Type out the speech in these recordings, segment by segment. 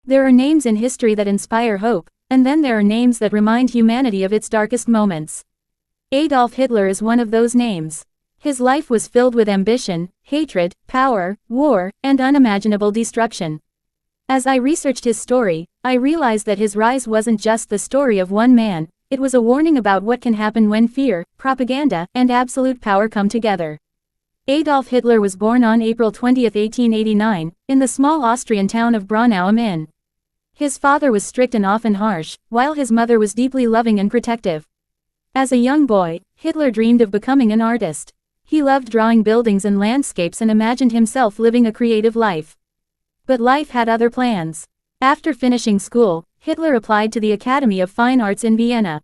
There are names in history that inspire hope, and then there are names that remind humanity of its darkest moments. Adolf Hitler is one of those names. His life was filled with ambition, hatred, power, war, and unimaginable destruction. As I researched his story, I realized that his rise wasn't just the story of one man, it was a warning about what can happen when fear, propaganda, and absolute power come together. Adolf Hitler was born on April 20, 1889, in the small Austrian town of Braunau am Inn. His father was strict and often harsh, while his mother was deeply loving and protective. As a young boy, Hitler dreamed of becoming an artist. He loved drawing buildings and landscapes and imagined himself living a creative life. But life had other plans. After finishing school, Hitler applied to the Academy of Fine Arts in Vienna.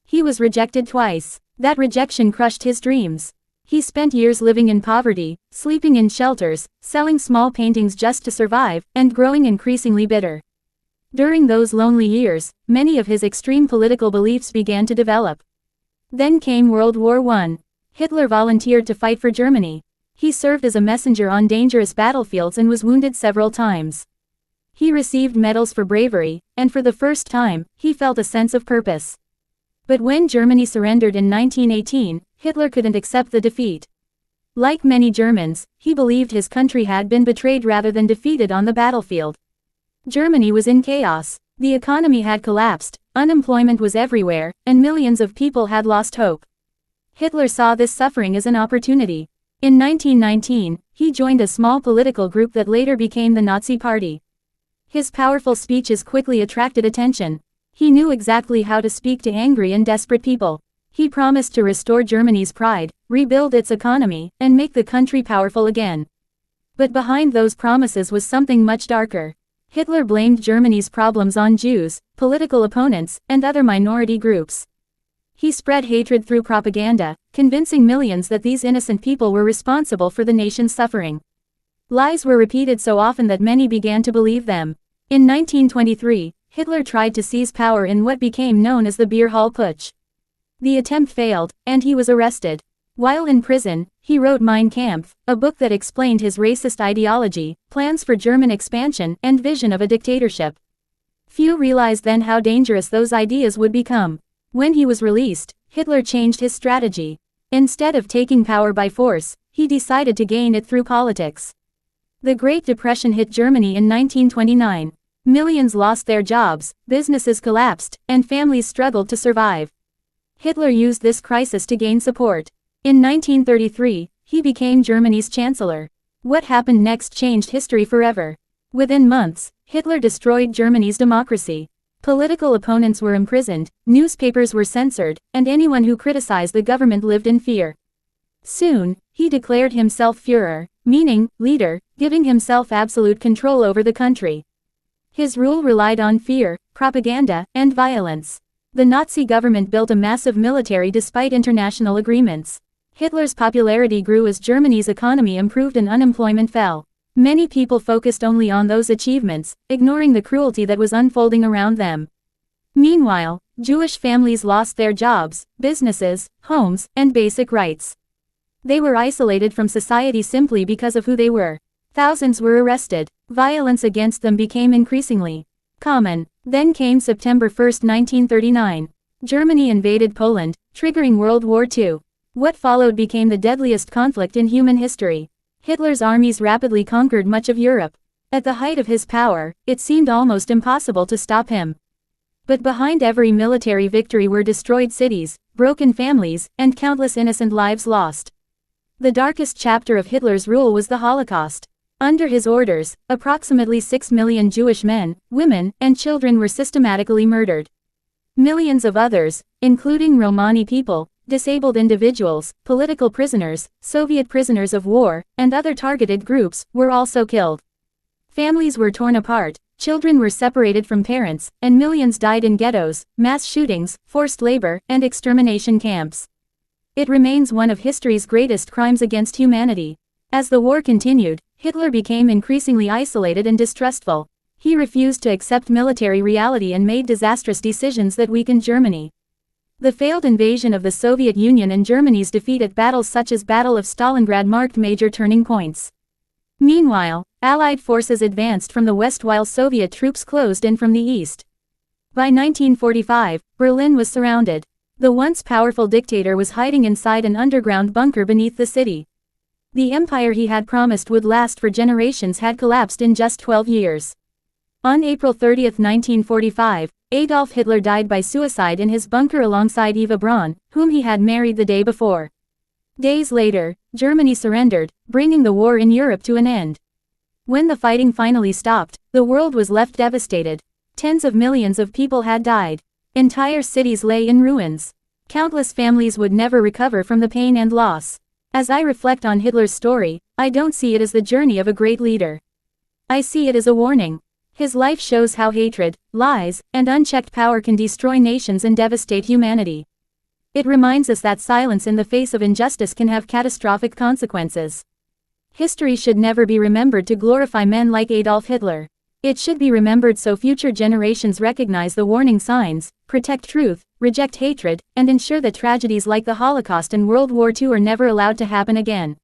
He was rejected twice. That rejection crushed his dreams. He spent years living in poverty, sleeping in shelters, selling small paintings just to survive, and growing increasingly bitter. During those lonely years, many of his extreme political beliefs began to develop. Then came World War I. Hitler volunteered to fight for Germany. He served as a messenger on dangerous battlefields and was wounded several times. He received medals for bravery, and for the first time, he felt a sense of purpose. But when Germany surrendered in 1918, Hitler couldn't accept the defeat. Like many Germans, he believed his country had been betrayed rather than defeated on the battlefield. Germany was in chaos. The economy had collapsed, unemployment was everywhere, and millions of people had lost hope. Hitler saw this suffering as an opportunity. In 1919, he joined a small political group that later became the Nazi Party. His powerful speeches quickly attracted attention. He knew exactly how to speak to angry and desperate people. He promised to restore Germany's pride, rebuild its economy, and make the country powerful again. But behind those promises was something much darker. Hitler blamed Germany's problems on Jews, political opponents, and other minority groups. He spread hatred through propaganda, convincing millions that these innocent people were responsible for the nation's suffering. Lies were repeated so often that many began to believe them. In 1923, Hitler tried to seize power in what became known as the Beer Hall Putsch. The attempt failed, and he was arrested. While in prison, he wrote Mein Kampf, a book that explained his racist ideology, plans for German expansion, and vision of a dictatorship. Few realized then how dangerous those ideas would become. When he was released, Hitler changed his strategy. Instead of taking power by force, he decided to gain it through politics. The Great Depression hit Germany in 1929. Millions lost their jobs, businesses collapsed, and families struggled to survive. Hitler used this crisis to gain support. In 1933, he became Germany's chancellor. What happened next changed history forever. Within months, Hitler destroyed Germany's democracy. Political opponents were imprisoned, newspapers were censored, and anyone who criticized the government lived in fear. Soon, he declared himself Führer, meaning leader, giving himself absolute control over the country. His rule relied on fear, propaganda, and violence. The Nazi government built a massive military despite international agreements. Hitler's popularity grew as Germany's economy improved and unemployment fell. Many people focused only on those achievements, ignoring the cruelty that was unfolding around them. Meanwhile, Jewish families lost their jobs, businesses, homes, and basic rights. They were isolated from society simply because of who they were. Thousands were arrested. Violence against them became increasingly common. Then came September 1, 1939. Germany invaded Poland, triggering World War II. What followed became the deadliest conflict in human history. Hitler's armies rapidly conquered much of Europe. At the height of his power, it seemed almost impossible to stop him. But behind every military victory were destroyed cities, broken families, and countless innocent lives lost. The darkest chapter of Hitler's rule was the Holocaust. Under his orders, approximately 6 million Jewish men, women, and children were systematically murdered. Millions of others, including Romani people, disabled individuals, political prisoners, Soviet prisoners of war, and other targeted groups, were also killed. Families were torn apart, children were separated from parents, and millions died in ghettos, mass shootings, forced labor, and extermination camps. It remains one of history's greatest crimes against humanity. As the war continued, Hitler became increasingly isolated and distrustful. He refused to accept military reality and made disastrous decisions that weakened Germany. The failed invasion of the Soviet Union and Germany's defeat at battles such as Battle of Stalingrad marked major turning points. Meanwhile, Allied forces advanced from the west while Soviet troops closed in from the east. By 1945, Berlin was surrounded. The once powerful dictator was hiding inside an underground bunker beneath the city. The empire he had promised would last for generations had collapsed in just 12 years. On April 30, 1945, Adolf Hitler died by suicide in his bunker alongside Eva Braun, whom he had married the day before. Days later, Germany surrendered, bringing the war in Europe to an end. When the fighting finally stopped, the world was left devastated. Tens of millions of people had died. Entire cities lay in ruins. Countless families would never recover from the pain and loss. As I reflect on Hitler's story, I don't see it as the journey of a great leader. I see it as a warning. His life shows how hatred, lies, and unchecked power can destroy nations and devastate humanity. It reminds us that silence in the face of injustice can have catastrophic consequences. History should never be remembered to glorify men like Adolf Hitler. It should be remembered so future generations recognize the warning signs, protect truth, reject hatred, and ensure that tragedies like the Holocaust and World War II are never allowed to happen again.